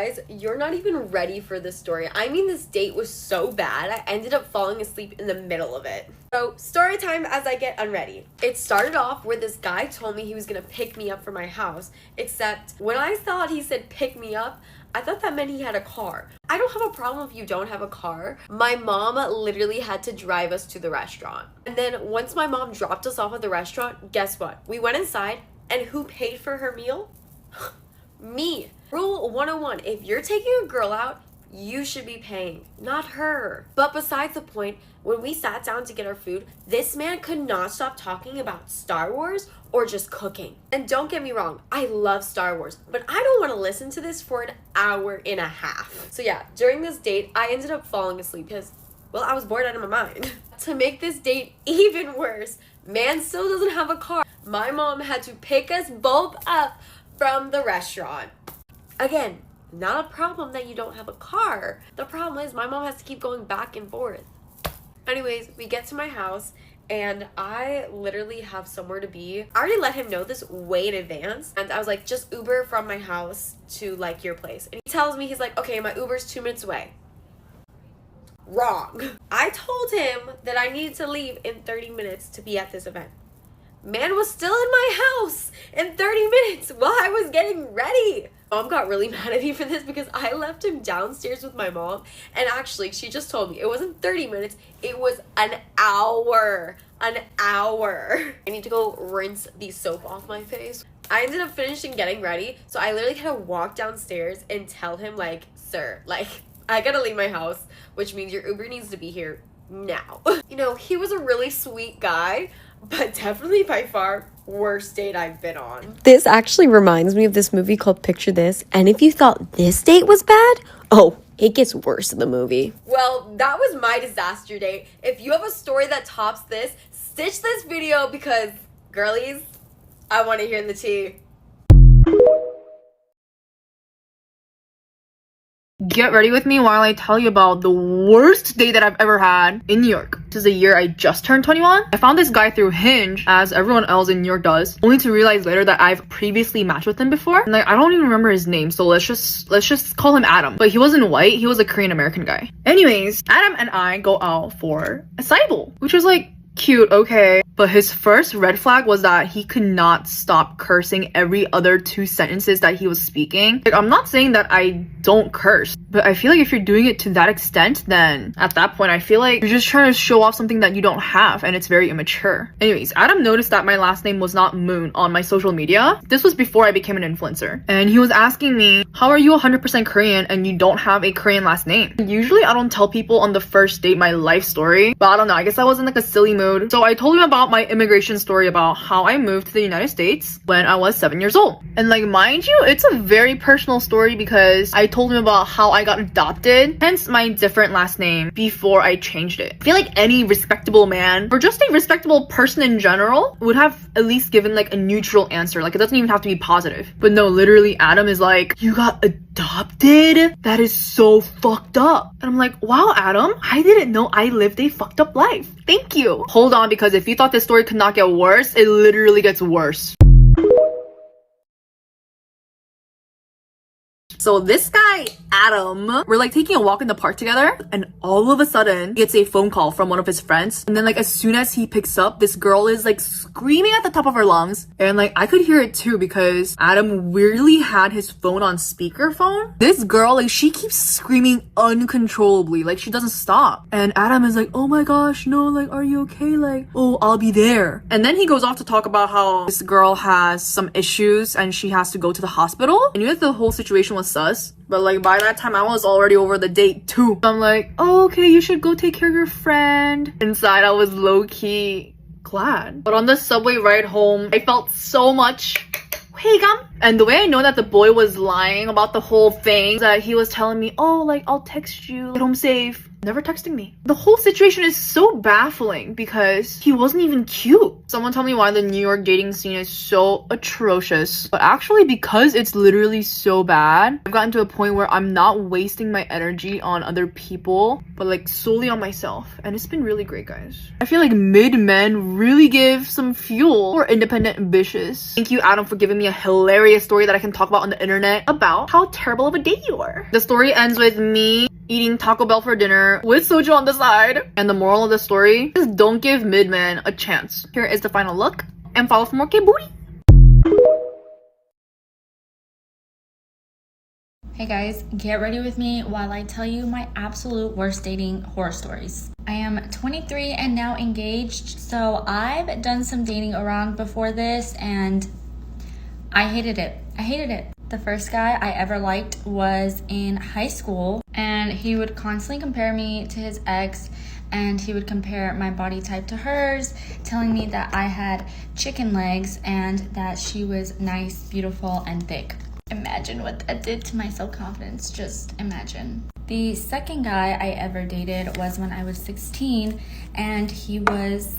Guys, you're not even ready for this story. I mean, this date was so bad, I ended up falling asleep in the middle of it. So, story time as I get unready. It started off where this guy told me he was gonna pick me up from my house, except when I thought he said pick me up, I thought that meant he had a car. I don't have a problem if you don't have a car. My mom literally had to drive us to the restaurant. And then once my mom dropped us off at the restaurant, guess what? We went inside, and who paid for her meal? Me. Rule 101, if you're taking a girl out, you should be paying, not her. But besides the point, when we sat down to get our food, this man could not stop talking about Star Wars or just cooking. And don't get me wrong, I love Star Wars, but I don't want to listen to this for an hour and a half. So yeah, during this date, I ended up falling asleep because, well, I was bored out of my mind. To make this date even worse, man still doesn't have a car. My mom had to pick us both up from the restaurant. Again, not a problem that you don't have a car. The problem is my mom has to keep going back and forth. Anyways, we get to my house and I literally have somewhere to be. I already let him know this way in advance. And I was like, just Uber from my house to like your place. And he tells me, he's like, okay, my Uber's 2 minutes away. Wrong. I told him that I needed to leave in 30 minutes to be at this event. Man was still in my house in 30 minutes while I was getting ready. Mom got really mad at me for this because I left him downstairs with my mom, and actually she just told me it wasn't 30 minutes, it was an hour. An hour. I need to go rinse the soap off my face. I ended up finishing getting ready, so I literally had to walk downstairs and tell him like, sir, like, I gotta leave my house, which means your Uber needs to be here now. You know, he was a really sweet guy, but definitely by far worst date I've been on. This actually reminds me of this movie called Picture This, and if you thought this date was bad, oh, it gets worse in the movie. Well, that was my disaster date. If you have a story that tops this, stitch this video because, girlies, I want to hear the tea. Get ready with me while I tell you about the worst date that I've ever had in New York. This is the year I just turned 21. I found this guy through Hinge, as everyone else in New York does, only to realize later that I've previously matched with him before. And like, I don't even remember his name, so let's just call him Adam. But he wasn't white, he was a Korean American guy. Anyways, Adam and I go out for a cycle, which was like cute, okay. But his first red flag was that he could not stop cursing every other 2 sentences that he was speaking. Like, I'm not saying that I don't curse, but I feel like if you're doing it to that extent, then at that point, I feel like you're just trying to show off something that you don't have, and it's very immature. Anyways, Adam noticed that my last name was not Moon on my social media. This was before I became an influencer. And he was asking me, how are you 100% Korean and you don't have a Korean last name? Usually, I don't tell people on the first date my life story, but I don't know, I guess I was in like a silly mood. So I told him about my immigration story about how I moved to the United States when I was 7 years old. And like, mind you, it's a very personal story because I told him about how I got adopted, hence my different last name before I changed it. I feel like any respectable man, or just a respectable person in general, would have at least given like a neutral answer. Like, it doesn't even have to be positive. But no, literally Adam is like, you got adopted? That is so fucked up. And I'm like, wow, Adam, I didn't know I lived a fucked up life. Thank you. Hold on, because if you thought this story could not get worse, it literally gets worse. So this guy, Adam, we're like taking a walk in the park together, and all of a sudden he gets a phone call from one of his friends. And then like, as soon as he picks up, this girl is like screaming at the top of her lungs. And like, I could hear it too because Adam weirdly had his phone on speakerphone. This girl, like, she keeps screaming uncontrollably, like she doesn't stop. And Adam is like, oh my gosh, no, like, are you okay? Like, oh, I'll be there. And then he goes off to talk about how this girl has some issues and she has to go to the hospital. I knew that the whole situation was sus, but like, by that time I was already over the date too. I'm like, oh, okay, you should go take care of your friend. Inside I was low-key glad. But on the subway ride home, I felt so much Grwm. And the way I know that the boy was lying about the whole thing is that he was telling me, oh, like, I'll text you, get home safe. never texting me. The whole situation is so baffling because he wasn't even cute. Someone tell me why the New York dating scene is so atrocious. But actually, because it's literally so bad, I've gotten to a point where I'm not wasting my energy on other people, but like solely on myself. And it's been really great, guys. I feel like mid-men really give some fuel for independent bitches. Thank you, Adam, for giving me a hilarious story that I can talk about on the internet about how terrible of a date you are. The story ends with me eating Taco Bell for dinner with soju on the side. And the moral of the story is don't give mid-men a chance. Here is the final look, and follow for more K-booty. Hey guys, get ready with me while I tell you my absolute worst dating horror stories. I am 23 and now engaged, so I've done some dating around before this and I hated it. The first guy I ever liked was in high school, and he would constantly compare me to his ex, and he would compare my body type to hers, telling me that I had chicken legs and that she was nice, beautiful, and thick. Imagine what that did to my self-confidence. Just imagine. The second guy I ever dated was when I was 16, and he was